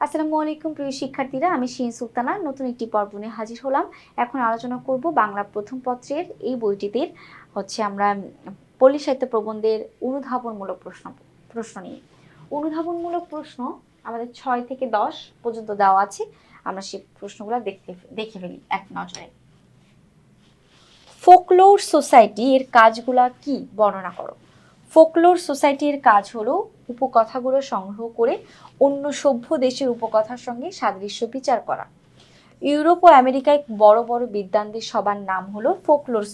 আসসালামু আলাইকুম প্রিয় শিক্ষার্থীরা, আমি শিন সুলতানা নতুন একটি পর্ব নিয়ে হাজির হলাম। এখন আলোচনা করব বাংলা প্রথম পত্রের এই বইটিতে আমরা পল্লী সাহিত্য প্রবন্ধের অনুধাবনমূলক প্রশ্ন নিয়ে। অনুধাবনমূলক প্রশ্ন আমাদের 6 থেকে 10 পর্যন্ত দেওয়া আছে। আমরা সেই প্রশ্নগুলো দেখে ফেলি এক নজরে। ফোকলোর সোসাইটি এর কাজগুলা কি বর্ণনা করো। ফোকলোর সোসাইটির কাজ হলো উপকথাগুলো সংগ্রহ করে অন্য সভ্য দেশের উপকথার সঙ্গে সাদৃশ্য বিচার করা। ইউরোপ ও আমেরিকায় বড় বড় বিদ্বানদের সবার নাম হলো ফোকলোর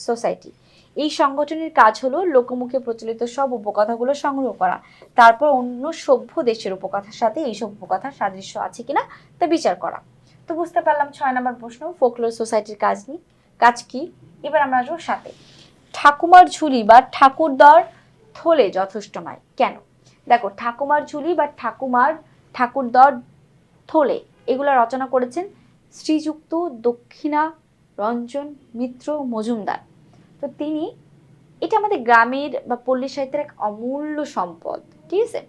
সোসাইটি। এই সংগঠনের কাজ হলো লোকমুখে প্রচলিত সব উপকথাগুলো সংগ্রহ করা, তারপর অন্য সভ্য দেশের উপকথার সাথে এইসব উপকথার সাদৃশ্য আছে কিনা তা বিচার করা। তো বুঝতে পারলাম 6 নম্বর প্রশ্ন ফোকলোর সোসাইটির কাজ কি। এবার আমরা আসবো সাথে। ঠাকুমার ঝুলি বা ঠাকুরদার থলে যথেষ্ট নয় কেন। দেখো, ঠাকুমার ঝুলি বা ঠাকুরদার থলে এগুলো রচনা করেছেন শ্রীযুক্ত দক্ষিণা রঞ্জন মিত্র মজুমদার। তো তিনি, এটা আমাদের গ্রামের বা পল্লী সাহিত্যের এক অমূল্য সম্পদ, ঠিক আছে,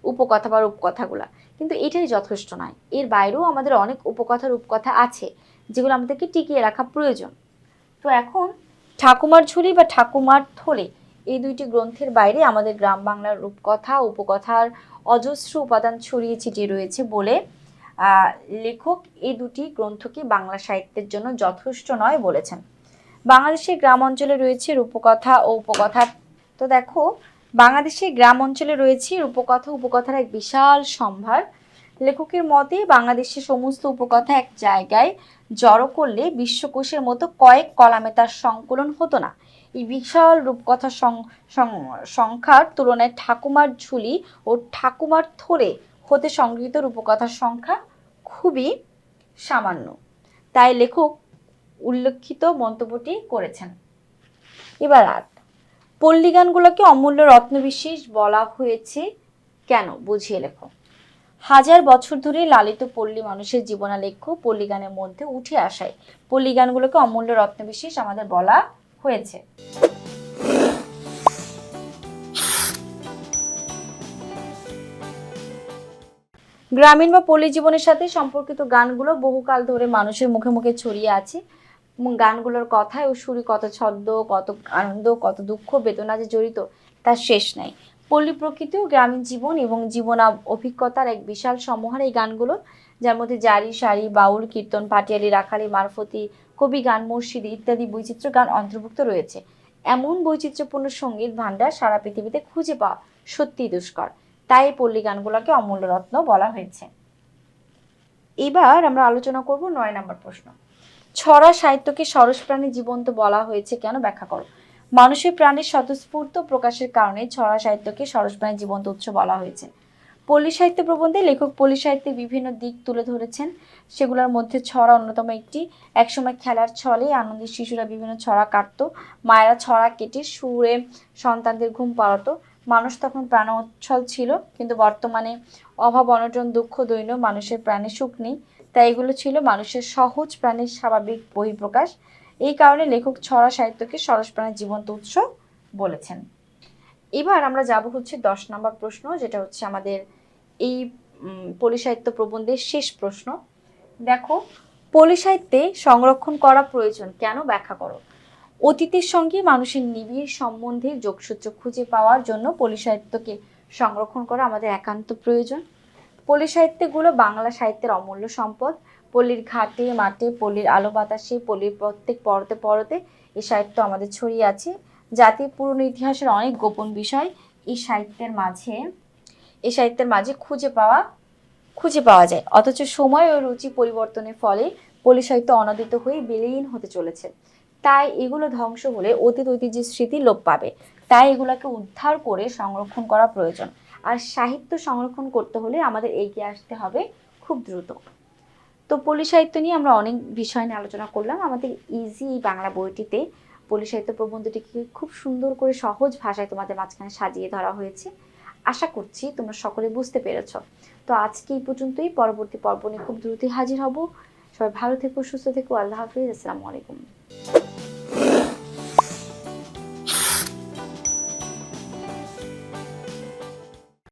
উপকথা বা রূপকথাগুলা, কিন্তু এটাই যথেষ্ট নয়। এর বাইরেও আমাদের অনেক উপকথা রূপকথা আছে যেগুলো আমাদেরকে টিকিয়ে রাখা প্রয়োজন। তো এখন ঠাকুমার ঝুলি বা ঠাকুমার থলে এই দুইটি গ্রন্থের বাইরে আমাদের গ্রাম বাংলার রূপকথা উপকথার অজস্র উপাদান ছড়িয়ে ছিটিয়ে রয়েছে বলে লেখক এই দুটি গ্রন্থকে বাংলা সাহিত্যের জন্য যথেষ্ট নয় বলেছেন। বাংলাদেশের গ্রাম অঞ্চলে রয়েছে রূপকথা ও উপকথার। তো দেখো, বাংলাদেশের গ্রাম অঞ্চলে রয়েছে রূপকথা উপকথার এক বিশাল সম্ভার। লেখকের মতে বাংলাদেশের সমস্ত উপকথা এক জায়গায় জড়ো করলে বিশ্বকোষের মতো কয়েক কলামে তার সংকলন হতো না। এই বিশাল রূপকথার সংখ্যার তুলনায় ঠাকুমার ঝুলি ও ঠাকুমার থলে হতে সংগৃহীত রূপকথার সংখ্যা খুবই সামান্য। তাই লেখক উল্লেখিত মন্তব্যটি করেছেন। এবার পল্লী গানগুলোকে অমূল্য রত্নবিশেষ বলা হয়েছে কেন, বুঝিয়ে লেখো। হাজার বছর ধরে লালিত পল্লী মানুষের জীবনালেখ্য পল্লী গানের মধ্যে উঠে আসায় পল্লী গানগুলোকে অমূল্য রত্নবিশেষ আমাদের বলা হয়েছে। গ্রামীণ বা পল্লী জীবনের সাথে সম্পর্কিত গানগুলো বহুকাল ধরে মানুষের মুখে মুখে ছড়িয়ে আছে। গানগুলোর কথায় ও সুরে কত ছন্দ, কত আনন্দ, কত দুঃখ বেদনা যে জড়িত তার শেষ নাই। পল্লী প্রকৃতি ও গ্রামীণ জীবন এবং জীবন অভিজ্ঞতার এক বিশাল সমাহার এই গানগুলো, যার মধ্যে জারি সারি, বাউল, কীর্তন, পাটিয়ালি, রাখালি, মারফতি, কবি গান, মুর্শিদি ইত্যাদি বৈচিত্র্য গান অন্তর্ভুক্ত রয়েছে। এমন বৈচিত্র্যপূর্ণ সঙ্গীত ভাণ্ডার সারা পৃথিবীতে খুঁজে পাওয়া সত্যিই দুষ্কর। তাই পল্লী গানগুলোকে অমূল্য রত্ন বলা হয়েছে। এবার আমরা আলোচনা করব 9 নম্বর প্রশ্ন। ছড়া সাহিত্যকে সরস প্রাণী জীবন্ত বলা হয়েছে কেন, ব্যাখ্যা করো। মানুষের প্রাণের স্বতঃস্ফূর্ত প্রকাশের কারণে ছড়া সাহিত্যকে সরস প্রাণী জীবন্ত উৎস বলা হয়েছে। পল্লী সাহিত্য প্রবন্ধে লেখক পল্লী সাহিত্যের বিভিন্ন দিক তুলে ধরেছেন। সেগুলোর মধ্যে ছড়া অন্যতম একটি। একসময় খেলার ছলে আনন্দের শিশুরা বিভিন্ন ছড়া কাটত, মায়েরা ছড়া কেটে সুরে সন্তানদের ঘুম পাড়াতো। মানুষ তখন প্রাণোচ্ছল ছিল, কিন্তু বর্তমানে অভাব অনটন দুঃখ দৈন্য মানুষের প্রাণে সুখ নেই। তাই এগুলো ছিল মানুষের সহজ প্রাণের স্বাভাবিক বহিঃপ্রকাশ। এই কারণে লেখক ছড়া সাহিত্যকে সরস প্রাণের জীবন্ত উৎস বলেছেন। এবার আমরা যাব 10 নম্বর প্রশ্ন, যেটা আমাদের এই পল্লী সাহিত্য প্রবন্ধের শেষ প্রশ্ন। দেখো, পল্লী সাহিত্যে সংরক্ষণ করা প্রয়োজন কেন, ব্যাখ্যা করো। অতীতের সঙ্গে মানুষের নিবিড় সম্বন্ধের যোগসূত্র খুঁজে পাওয়ার জন্য পল্লী সাহিত্যকে সংরক্ষণ করা আমাদের একান্ত প্রয়োজন। পল্লী সাহিত্যগুলো বাংলা সাহিত্যের অমূল্য সম্পদ। পল্লীর ঘাটে মাঠে, পল্লীর আলো বাতাসে, পল্লীর প্রত্যেক পরতে পরতে এই সাহিত্য আমাদের ছড়িয়ে আছে। জাতির পুরনো ইতিহাসের অনেক গোপন বিষয় এই সাহিত্যের মাঝে খুঁজে পাওয়া যায়। অথচ সময় ও রুচি পরিবর্তনের ফলে পল্লী সাহিত্য অনূদিত হয়ে বিলীন হতে চলেছে। তাই এগুলো ধ্বংস হলে অতীত ঐতিহ্যের স্মৃতি লোপ পাবে। তাই এগুলোকে উদ্ধার করে সংরক্ষণ করা প্রয়োজন। আর সাহিত্য সংরক্ষণ করতে হলে আমাদের এগিয়ে আসতে হবে খুব দ্রুত। তো পল্লী সাহিত্য নিয়ে আমরা অনেক বিষয় নিয়ে আলোচনা করলাম। আমাদের ইজি বাংলা বইটিতে পল্লী সাহিত্য প্রবন্ধটিকে খুব সুন্দর করে সহজ ভাষায় তোমাদের মাঝখানে সাজিয়ে ধরা হয়েছে। আশা করছি তোমরা সকলে বুঝতে পেরেছ। তো আজকে এই পর্যন্তই। পরবর্তী পর্ব নিয়ে খুব দ্রুতই হাজির হব। সবাই ভালো থেকো, সুস্থ থেকো। আল্লাহ হাফিজ। আসসালামু আলাইকুম।